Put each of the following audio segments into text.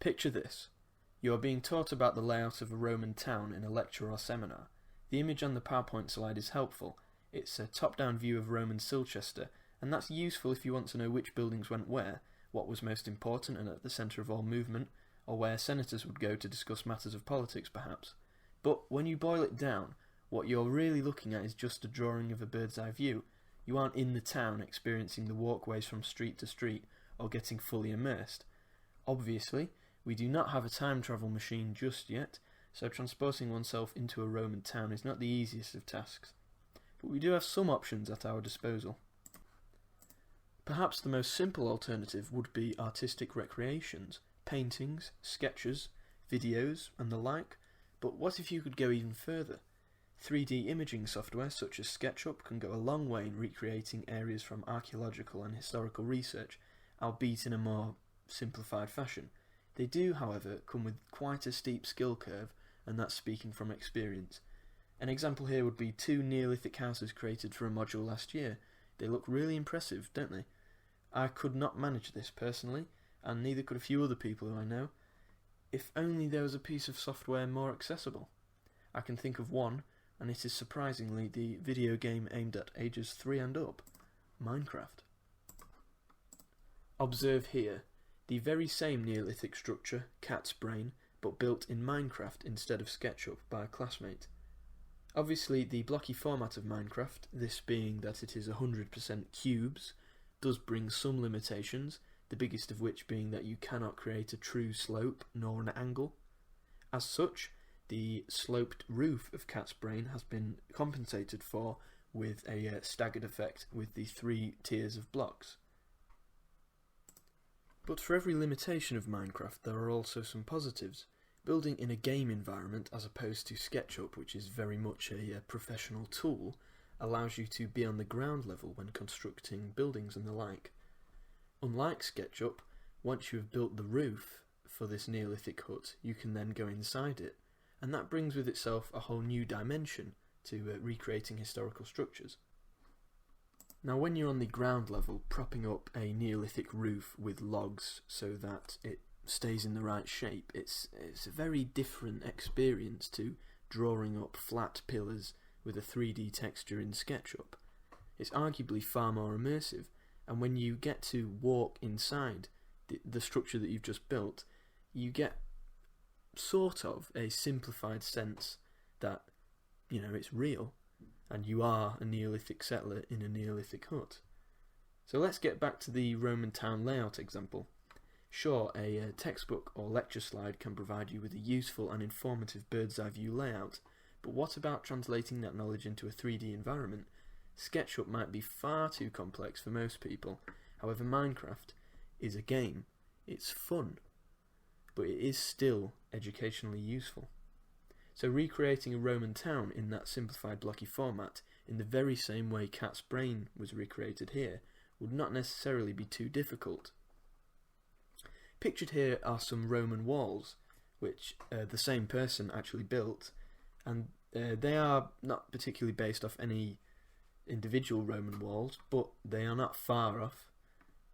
Picture this. You are being taught about the layout of a Roman town in a lecture or seminar. The image on the PowerPoint slide is helpful. It's a top-down view of Roman Silchester, and that's useful if you want to know which buildings went where, what was most important and at the centre of all movement, or where senators would go to discuss matters of politics perhaps. But when you boil it down, what you're really looking at is just a drawing of a bird's eye view. You aren't in the town experiencing the walkways from street to street or getting fully immersed. Obviously, we do not have a time travel machine just yet, so transporting oneself into a Roman town is not the easiest of tasks. But we do have some options at our disposal. Perhaps the most simple alternative would be artistic recreations, paintings, sketches, videos, and the like, but what if you could go even further? 3D imaging software such as SketchUp can go a long way in recreating areas from archaeological and historical research, albeit in a more simplified fashion. They do, however, come with quite a steep skill curve, and that's speaking from experience. An example here would be 2 Neolithic houses created for a module last year. They look really impressive, don't they? I could not manage this personally, and neither could a few other people who I know. If only there was a piece of software more accessible. I can think of one, and it is surprisingly the video game aimed at ages 3 and up, Minecraft. Observe here. The very same Neolithic structure, cat's brain, but built in Minecraft instead of SketchUp by a classmate. Obviously the blocky format of Minecraft, this being that it is 100% cubes, does bring some limitations, the biggest of which being that you cannot create a true slope nor an angle. As such, the sloped roof of cat's brain has been compensated for with a staggered effect with the 3 tiers of blocks. But for every limitation of Minecraft there are also some positives. Building in a game environment as opposed to SketchUp, which is very much a professional tool, allows you to be on the ground level when constructing buildings and the like. Unlike SketchUp, once you have built the roof for this Neolithic hut, you can then go inside it, and that brings with itself a whole new dimension to recreating historical structures. Now when you're on the ground level, propping up a Neolithic roof with logs so that it stays in the right shape, it's a very different experience to drawing up flat pillars with a 3D texture in SketchUp. It's arguably far more immersive, and when you get to walk inside the structure that you've just built, you get sort of a simplified sense that, it's real, and you are a Neolithic settler in a Neolithic hut. So let's get back to the Roman town layout example. Sure, a textbook or lecture slide can provide you with a useful and informative bird's eye view layout, but what about translating that knowledge into a 3D environment? SketchUp might be far too complex for most people. However, Minecraft is a game. It's fun, but it is still educationally useful. So recreating a Roman town in that simplified blocky format, in the very same way Cat's Brain was recreated here, would not necessarily be too difficult. Pictured here are some Roman walls, which the same person actually built, and they are not particularly based off any individual Roman walls, but they are not far off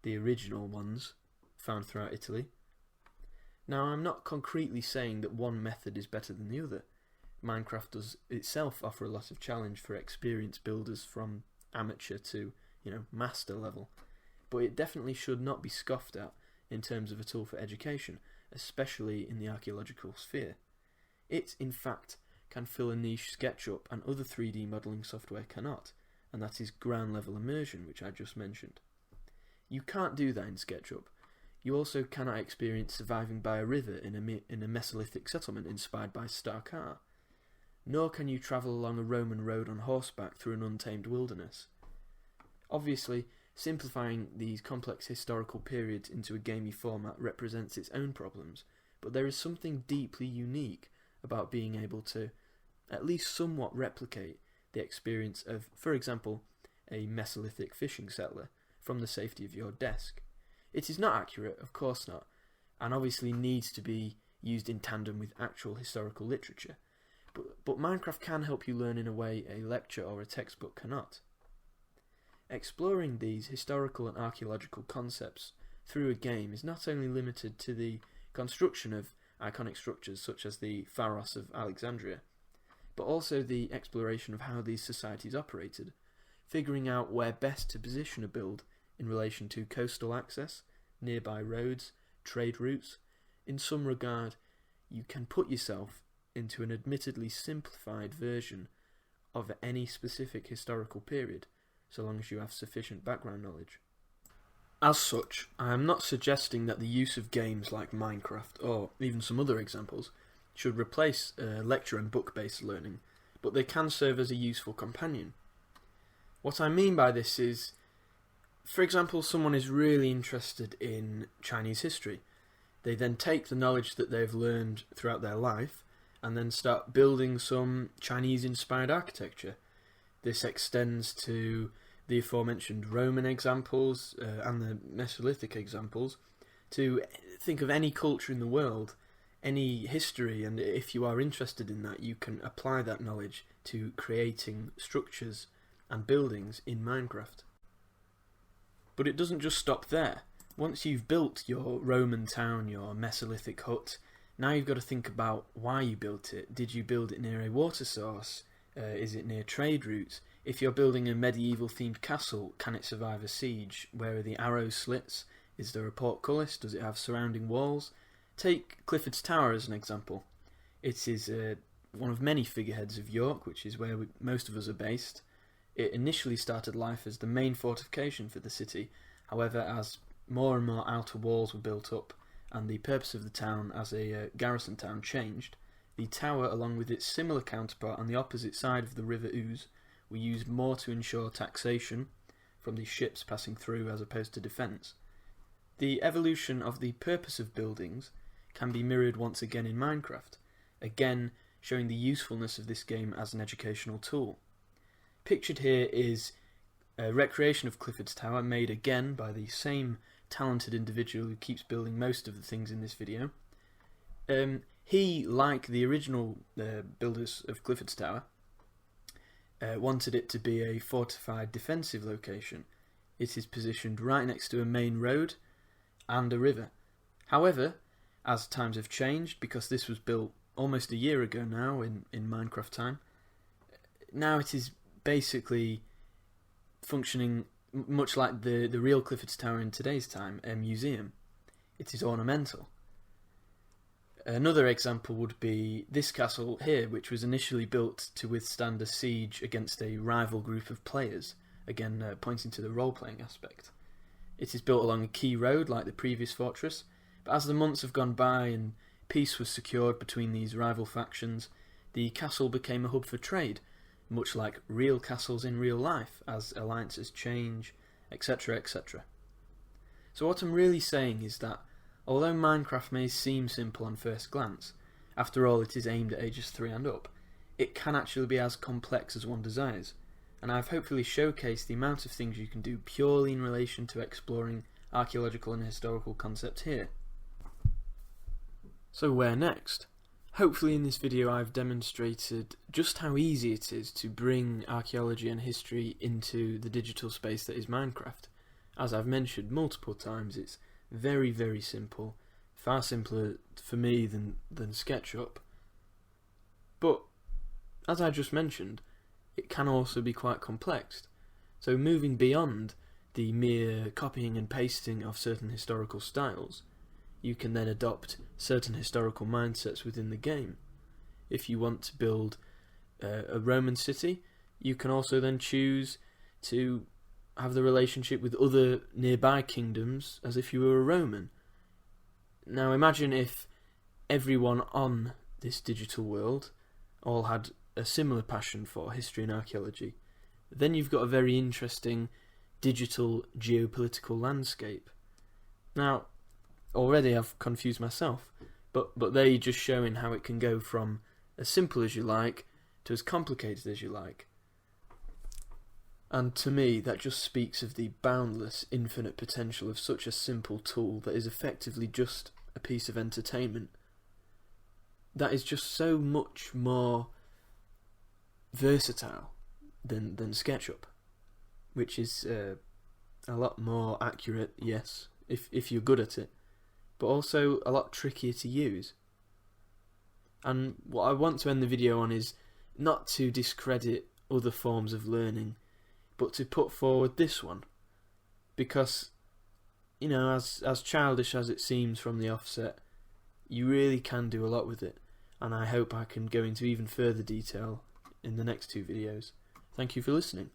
the original ones found throughout Italy. Now, I'm not concretely saying that one method is better than the other. Minecraft does itself offer a lot of challenge for experienced builders from amateur to, master level, but it definitely should not be scoffed at in terms of a tool for education, especially in the archaeological sphere. It, in fact, can fill a niche SketchUp and other 3D modelling software cannot, and that is ground level immersion, which I just mentioned. You can't do that in SketchUp. You also cannot experience surviving by a river in a Mesolithic settlement inspired by Starkar. Nor can you travel along a Roman road on horseback through an untamed wilderness. Obviously, simplifying these complex historical periods into a gamey format represents its own problems, but there is something deeply unique about being able to at least somewhat replicate the experience of, for example, a Mesolithic fishing settler from the safety of your desk. It is not accurate, of course not, and obviously needs to be used in tandem with actual historical literature, but Minecraft can help you learn in a way a lecture or a textbook cannot. Exploring these historical and archaeological concepts through a game is not only limited to the construction of iconic structures such as the Pharos of Alexandria, but also the exploration of how these societies operated, figuring out where best to position a build in relation to coastal access, nearby roads, trade routes. In some regard, you can put yourself into an admittedly simplified version of any specific historical period, so long as you have sufficient background knowledge. As such, I am not suggesting that the use of games like Minecraft, or even some other examples, should replace lecture and book-based learning, but they can serve as a useful companion. What I mean by this is, for example, someone is really interested in Chinese history. They then take the knowledge that they've learned throughout their life and then start building some Chinese-inspired architecture. This extends to the aforementioned Roman examples and the Mesolithic examples, to think of any culture in the world, any history, and if you are interested in that, you can apply that knowledge to creating structures and buildings in Minecraft. But it doesn't just stop there. Once you've built your Roman town, your Mesolithic hut, now you've got to think about why you built it. Did you build it near a water source? Is it near trade routes? If you're building a medieval-themed castle, can it survive a siege? Where are the arrow slits? Is there a portcullis? Does it have surrounding walls? Take Clifford's Tower as an example. It is one of many figureheads of York, which is where most of us are based. It initially started life as the main fortification for the city. However, as more and more outer walls were built up and the purpose of the town as a garrison town changed, the tower, along with its similar counterpart on the opposite side of the River Ouse, were used more to ensure taxation from the ships passing through as opposed to defence. The evolution of the purpose of buildings can be mirrored once again in Minecraft, again showing the usefulness of this game as an educational tool. Pictured here is a recreation of Clifford's Tower, made again by the same talented individual who keeps building most of the things in this video. He, like the original builders of Clifford's Tower, wanted it to be a fortified defensive location. It is positioned right next to a main road and a river. However, as times have changed, because this was built almost a year ago now in Minecraft time, now it is basically functioning much like the real Clifford's Tower in today's time, a museum. It is ornamental. Another example would be this castle here, which was initially built to withstand a siege against a rival group of players, again pointing to the role-playing aspect. It is built along a key road like the previous fortress, but as the months have gone by and peace was secured between these rival factions, the castle became a hub for trade, much like real castles in real life, as alliances change, etc, etc. So what I'm really saying is that, although Minecraft may seem simple on first glance, after all it is aimed at ages 3 and up, it can actually be as complex as one desires, and I've hopefully showcased the amount of things you can do purely in relation to exploring archaeological and historical concepts here. So where next? Hopefully in this video I've demonstrated just how easy it is to bring archaeology and history into the digital space that is Minecraft. As I've mentioned multiple times, it's very, very simple, far simpler for me than SketchUp. But, as I just mentioned, it can also be quite complex. So moving beyond the mere copying and pasting of certain historical styles, you can then adopt certain historical mindsets within the game. If you want to build a Roman city, you can also then choose to have the relationship with other nearby kingdoms as if you were a Roman. Now imagine if everyone on this digital world all had a similar passion for history and archaeology. Then you've got a very interesting digital geopolitical landscape. Now, already I've confused myself, but they're just showing how it can go from as simple as you like to as complicated as you like. And to me, that just speaks of the boundless, infinite potential of such a simple tool that is effectively just a piece of entertainment. That is just so much more versatile than SketchUp, which is a lot more accurate, yes, if you're good at it. but also a lot trickier to use. And what I want to end the video on is not to discredit other forms of learning, but to put forward this one. Because, you know, as childish as it seems from the offset, you really can do a lot with it. And I hope I can go into even further detail in the next two videos. Thank you for listening.